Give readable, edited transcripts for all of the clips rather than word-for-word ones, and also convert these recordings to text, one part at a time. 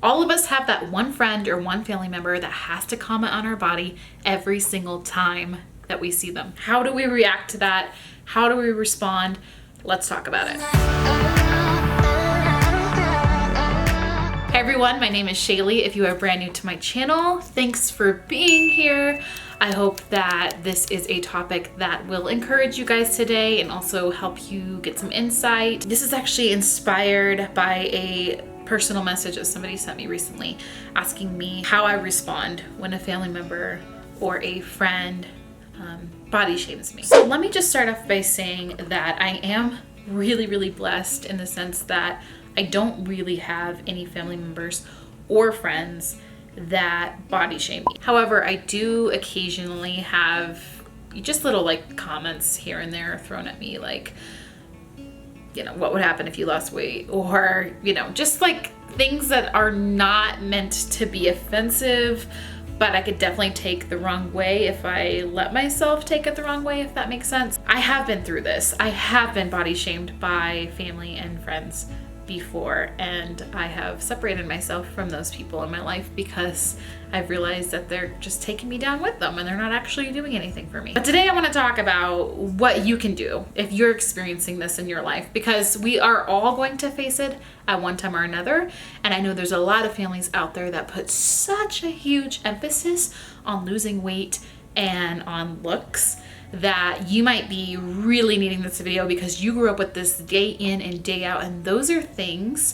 All of us have that one friend or one family member that has to comment on our body every single time that we see them. How do we react to that? How do we respond? Let's talk about it. Hey everyone, my name is Shaylee. If you are brand new to my channel, thanks for being here. I hope that this is a topic that will encourage you guys today and also help you get some insight. This is actually inspired by a personal message that somebody sent me recently asking me how I respond when a family member or a friend body shames me. So let me just start off by saying that I am really blessed in the sense that I don't really have any family members or friends that body shame me. However, I do occasionally have just little like comments here and there thrown at me, like, you know, what would happen if you lost weight, or, you know, just like things that are not meant to be offensive, but I could definitely take the wrong way if I let myself take it the wrong way, if that makes sense. I have been through this. I have been body shamed by family and friends before, and I have separated myself from those people in my life because I've realized that they're just taking me down with them and they're not actually doing anything for me. But today I want to talk about what you can do if you're experiencing this in your life, because we are all going to face it at one time or another. And I know there's a lot of families out there that put such a huge emphasis on losing weight and on looks that you might be really needing this video because you grew up with this day in and day out, and those are things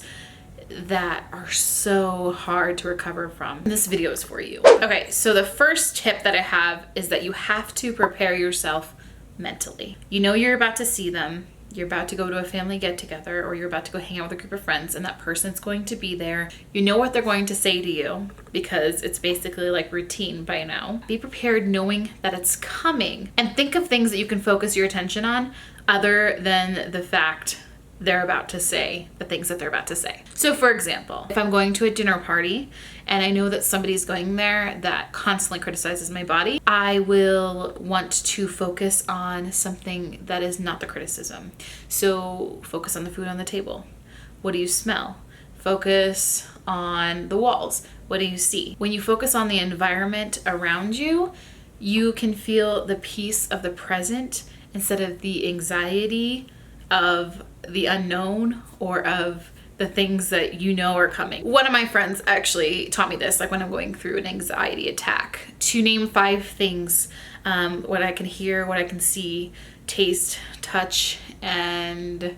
that are so hard to recover from. This video is for you. Okay, so the first tip that I have is that you have to prepare yourself mentally. You know you're about to see them. You're about to go to a family get together, or you're about to go hang out with a group of friends, and that person's going to be there. You know what they're going to say to you because it's basically like routine by now. Be prepared knowing that it's coming, and think of things that you can focus your attention on other than the fact they're about to say the things that they're about to say. So for example, if I'm going to a dinner party and I know that somebody's going there that constantly criticizes my body, I will want to focus on something that is not the criticism. So focus on the food on the table. What do you smell? Focus on the walls. What do you see? When you focus on the environment around you, you can feel the peace of the present instead of the anxiety of the unknown or of the things that you know are coming. One of my friends actually taught me this, like when I'm going through an anxiety attack, to name 5 things, what I can hear, what I can see, taste, touch, and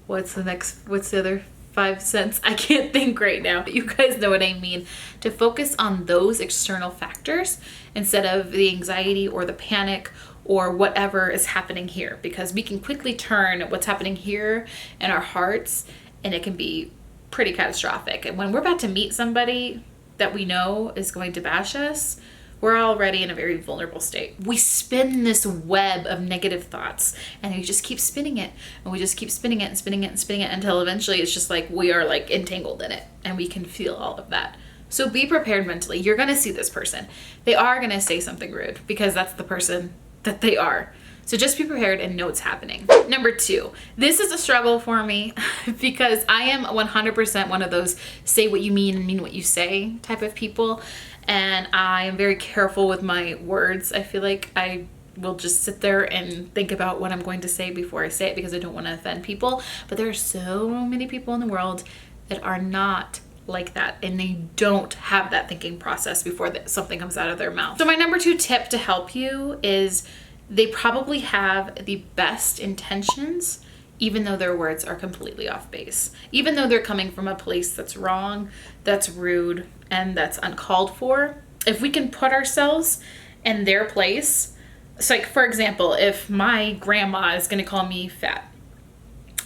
what's the other 5 cents? I can't think right now, but you guys know what I mean. To focus on those external factors instead of the anxiety or the panic or whatever is happening here, because we can quickly turn what's happening here in our hearts and it can be pretty catastrophic. And when we're about to meet somebody that we know is going to bash us, we're already in a very vulnerable state. We spin this web of negative thoughts and we just keep spinning it, and we just keep spinning it and spinning it and spinning it until eventually it's just like we are like entangled in it and we can feel all of that. So be prepared mentally. You're gonna see this person. They are gonna say something rude because that's the person that they are. So just be prepared and know what's happening. Number 2, this is a struggle for me because I am 100% one of those say what you mean and mean what you say type of people. And I am very careful with my words. I feel like I will just sit there and think about what I'm going to say before I say it because I don't want to offend people. But there are so many people in the world that are not like that, and they don't have that thinking process before something comes out of their mouth. So my number 2 tip to help you is they probably have the best intentions, even though their words are completely off base, even though they're coming from a place that's wrong, that's rude, and that's uncalled for. If we can put ourselves in their place, so like for example, if my grandma is going to call me fat,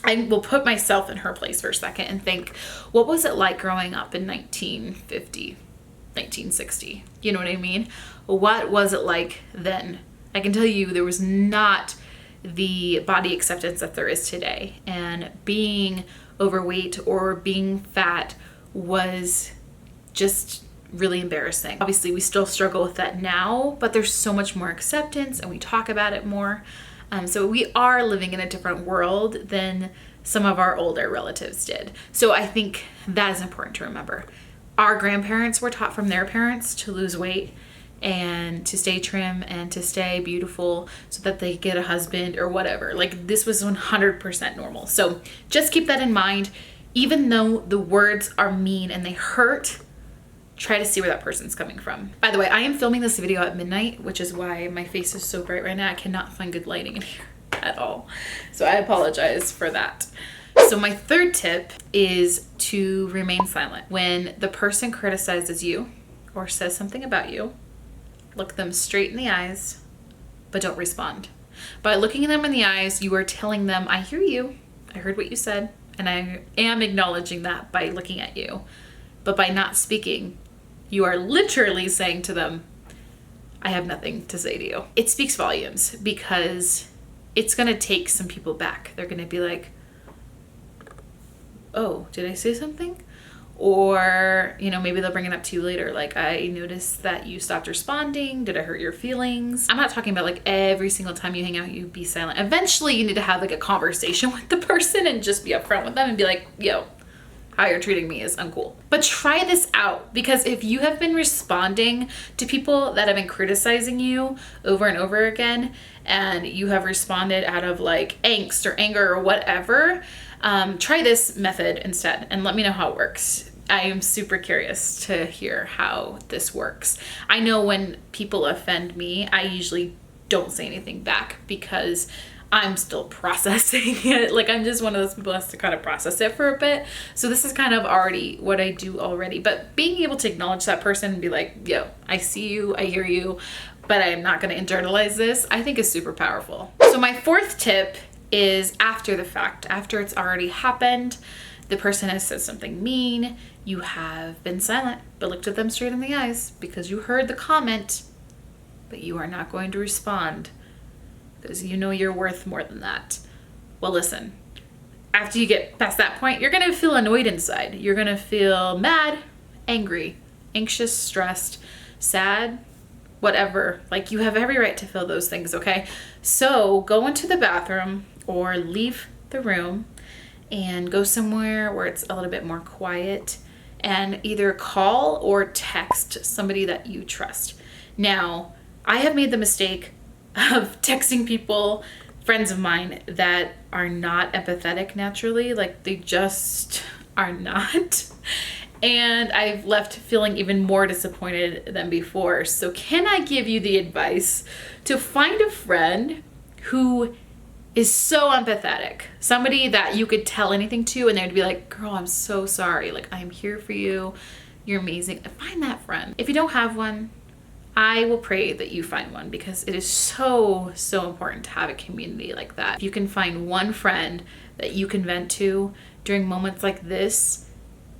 I will put myself in her place for a second and think, what was it like growing up in 1950, 1960? You know what I mean? What was it like then? I can tell you there was not the body acceptance that there is today. And being overweight or being fat was just really embarrassing. Obviously, we still struggle with that now, but there's so much more acceptance and we talk about it more. So we are living in a different world than some of our older relatives did. So I think that is important to remember. our grandparents were taught from their parents to lose weight and to stay trim and to stay beautiful so that they get a husband or whatever. Like, this was 100% normal. So just keep that in mind. Even though the words are mean and they hurt, try to see where that person's coming from. By the way, I am filming this video at midnight, which is why my face is so bright right now. I cannot find good lighting in here at all. So I apologize for that. So my third tip is to remain silent. When the person criticizes you or says something about you, look them straight in the eyes, but don't respond. By looking them in the eyes, you are telling them, I hear you, I heard what you said, and I am acknowledging that by looking at you. But by not speaking, you are literally saying to them, I have nothing to say to you. It speaks volumes because it's gonna take some people back. They're gonna be like, oh, did I say something? Or, you know, maybe they'll bring it up to you later. Like, I noticed that you stopped responding. Did I hurt your feelings? I'm not talking about like every single time you hang out, you be silent. Eventually you need to have like a conversation with the person and just be upfront with them and be like, yo, how you're treating me is uncool. But try this out, because if you have been responding to people that have been criticizing you over and over again, and you have responded out of like angst or anger or whatever, try this method instead and let me know how it works. I am super curious to hear how this works. I know when people offend me, I usually don't say anything back because I'm still processing it. Like, I'm just one of those people that has to kind of process it for a bit. So this is kind of already what I do already. But being able to acknowledge that person and be like, yo, I see you, I hear you, but I'm not going to internalize this, I think is super powerful. So my fourth tip is after the fact, after it's already happened, the person has said something mean, you have been silent, but looked at them straight in the eyes because you heard the comment, but you are not going to respond because you know you're worth more than that. Well, listen, after you get past that point, you're gonna feel annoyed inside. You're gonna feel mad, angry, anxious, stressed, sad, whatever. Like, you have every right to feel those things, okay? So go into the bathroom or leave the room and go somewhere where it's a little bit more quiet and either call or text somebody that you trust. Now, I have made the mistake of texting people, friends of mine, that are not empathetic naturally. Like, they just are not. And I've left feeling even more disappointed than before. So can I give you the advice to find a friend who is so empathetic, somebody that you could tell anything to and they'd be like, girl, I'm so sorry. Like, I'm here for you. You're amazing. Find that friend. If you don't have one, I will pray that you find one, because it is so, so important to have a community like that. If you can find one friend that you can vent to during moments like this,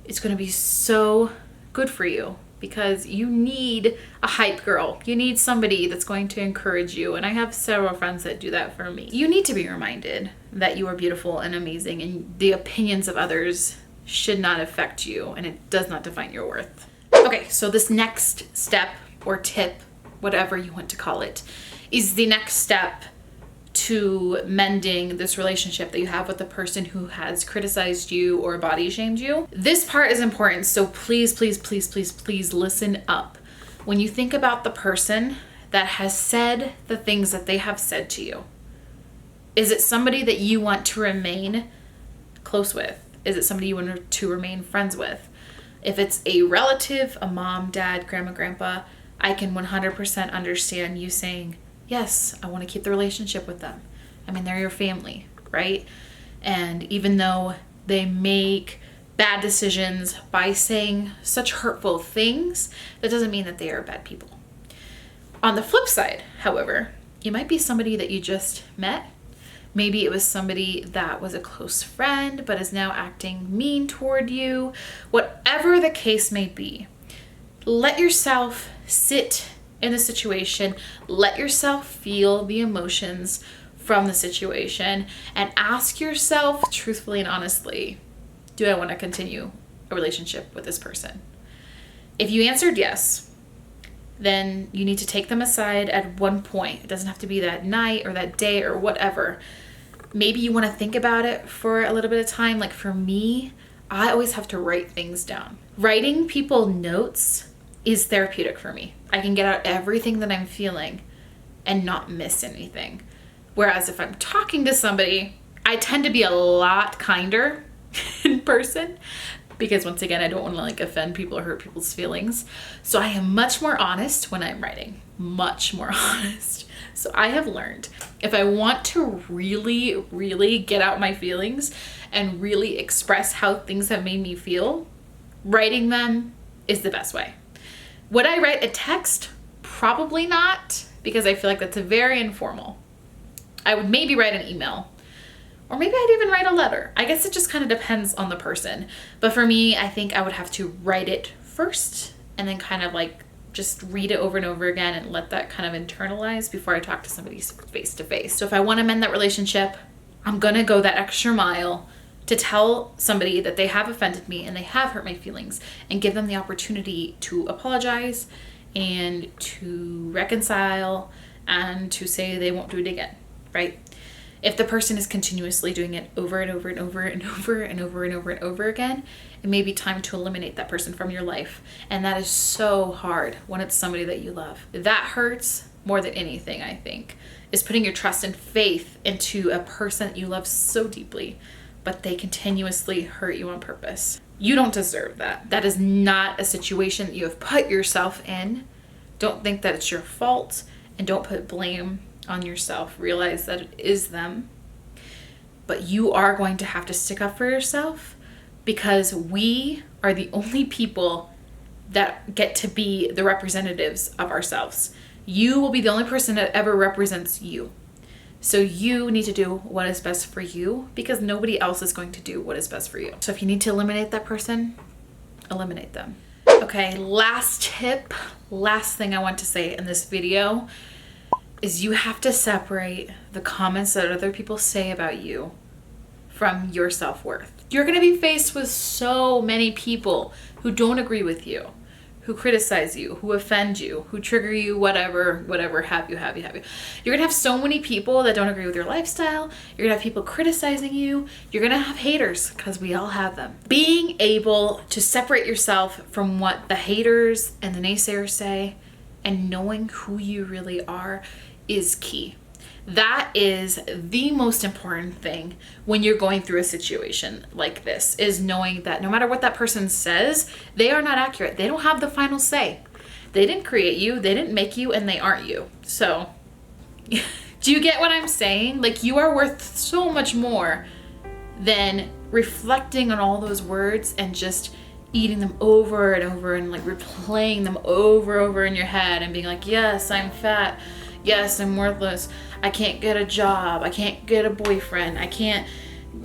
it's going to be so good for you, because you need a hype girl. You need somebody that's going to encourage you. And I have several friends that do that for me. You need to be reminded that you are beautiful and amazing, and the opinions of others should not affect you, and it does not define your worth. Okay, so this next step or tip, whatever you want to call it, is the next step to mending this relationship that you have with the person who has criticized you or body shamed you. This part is important, so please, please, please, please, please listen up. When you think about the person that has said the things that they have said to you, is it somebody that you want to remain close with? Is it somebody you want to remain friends with? If it's a relative, a mom, dad, grandma, grandpa, I can 100% understand you saying, yes, I want to keep the relationship with them. I mean, they're your family, right? And even though they make bad decisions by saying such hurtful things, that doesn't mean that they are bad people. On the flip side, however, it might be somebody that you just met. Maybe it was somebody that was a close friend but is now acting mean toward you. Whatever the case may be, let yourself sit in the situation, let yourself feel the emotions from the situation, and ask yourself truthfully and honestly, do I want to continue a relationship with this person? If you answered yes, then you need to take them aside at one point. It doesn't have to be that night or that day or whatever. Maybe you want to think about it for a little bit of time. Like, for me, I always have to write things down. Writing people notes is therapeutic for me. I can get out everything that I'm feeling and not miss anything. Whereas if I'm talking to somebody, I tend to be a lot kinder in person because once again, I don't want to like offend people or hurt people's feelings. So I am much more honest when I'm writing, much more honest. So I have learned if I want to really, really get out my feelings and really express how things have made me feel, writing them is the best way. Would I write a text? Probably not, because I feel like that's very informal. I would maybe write an email, or maybe I'd even write a letter. I guess it just kind of depends on the person. But for me, I think I would have to write it first and then kind of like just read it over and over again and let that kind of internalize before I talk to somebody face to face. So if I want to mend that relationship, I'm going to go that extra mile to tell somebody that they have offended me and they have hurt my feelings and give them the opportunity to apologize and to reconcile and to say they won't do it again, right? If the person is continuously doing it over and over and over and over and over and over and over again, it may be time to eliminate that person from your life. And that is so hard when it's somebody that you love. That hurts more than anything, I think, is putting your trust and faith into a person that you love so deeply, but they continuously hurt you on purpose. You don't deserve that. That is not a situation that you have put yourself in. Don't think that it's your fault, and don't put blame on yourself. Realize that it is them, but you are going to have to stick up for yourself because we are the only people that get to be the representatives of ourselves. You will be the only person that ever represents you. So you need to do what is best for you because nobody else is going to do what is best for you. So if you need to eliminate that person, eliminate them. Okay, last tip, last thing I want to say in this video is you have to separate the comments that other people say about you from your self-worth. You're gonna be faced with so many people who don't agree with you, who criticize you, who offend you, who trigger you, whatever, have you. You're gonna have so many people that don't agree with your lifestyle. You're gonna have people criticizing you. You're gonna have haters, because we all have them. Being able to separate yourself from what the haters and the naysayers say and knowing who you really are is key. That is the most important thing when you're going through a situation like this, is knowing that no matter what that person says, they are not accurate. They don't have the final say. They didn't create you, they didn't make you, and they aren't you. So, do you get what I'm saying? Like, you are worth so much more than reflecting on all those words and just eating them over and over and like replaying them over in your head and being like, yes, I'm fat. Yes, I'm worthless. I can't get a job. I can't get a boyfriend. I can't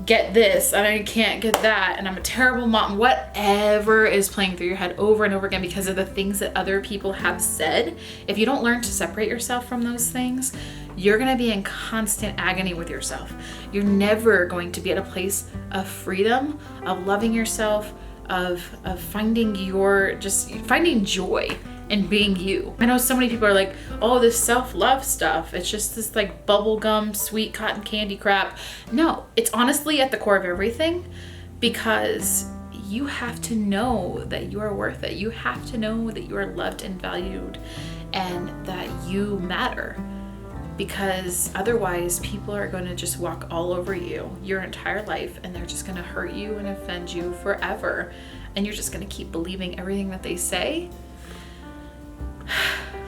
get this. I can't get that. And I'm a terrible mom. Whatever is playing through your head over and over again because of the things that other people have said. If you don't learn to separate yourself from those things, you're going to be in constant agony with yourself. You're never going to be at a place of freedom, of loving yourself, of finding finding joy and being you. I know so many people are like, oh, this self-love stuff, it's just this like bubblegum, sweet cotton candy crap. No, it's honestly at the core of everything, because you have to know that you are worth it. You have to know that you are loved and valued and that you matter, because otherwise people are going to just walk all over you your entire life and they're just going to hurt you and offend you forever. And you're just going to keep believing everything that they say.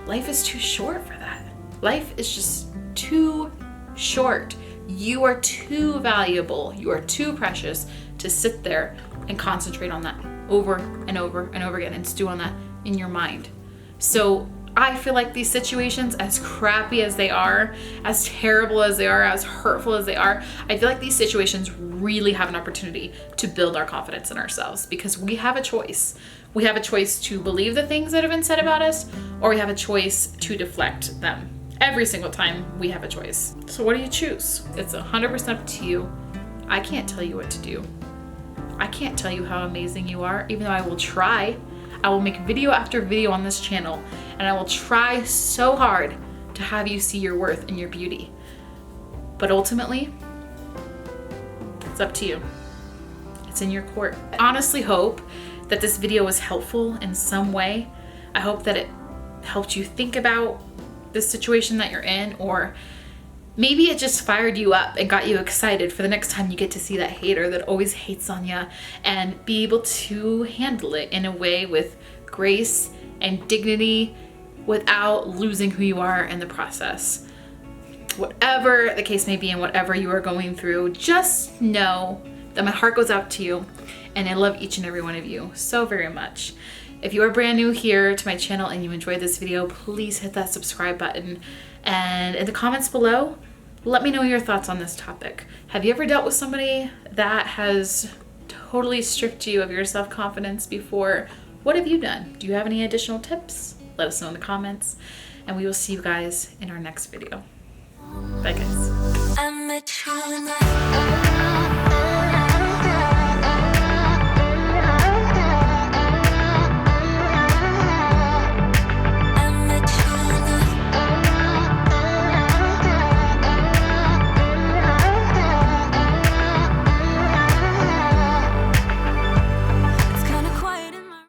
Life is too short for that. Life is just too short. You are too valuable. You are too precious to sit there and concentrate on that over and over and over again and stew on that in your mind. So I feel like these situations, as crappy as they are, as terrible as they are, as hurtful as they are, I feel like these situations really have an opportunity to build our confidence in ourselves, because we have a choice. We have a choice to believe the things that have been said about us, or we have a choice to deflect them. Every single time we have a choice. So what do you choose? It's 100% up to you. I can't tell you what to do. I can't tell you how amazing you are, even though I will try. I will make video after video on this channel, and I will try so hard to have you see your worth and your beauty. But ultimately, it's up to you. It's in your court. I honestly hope that this video was helpful in some way. I hope that it helped you think about the situation that you're in, or maybe it just fired you up and got you excited for the next time you get to see that hater that always hates on you, and be able to handle it in a way with grace and dignity without losing who you are in the process. Whatever the case may be and whatever you are going through, just know that my heart goes out to you, and I love each and every one of you so very much. If you are brand new here to my channel and you enjoyed this video, please hit that subscribe button. And in the comments below, let me know your thoughts on this topic. Have you ever dealt with somebody that has totally stripped you of your self-confidence before? What have you done? Do you have any additional tips? Let us know in the comments, and we will see you guys in our next video. Bye guys.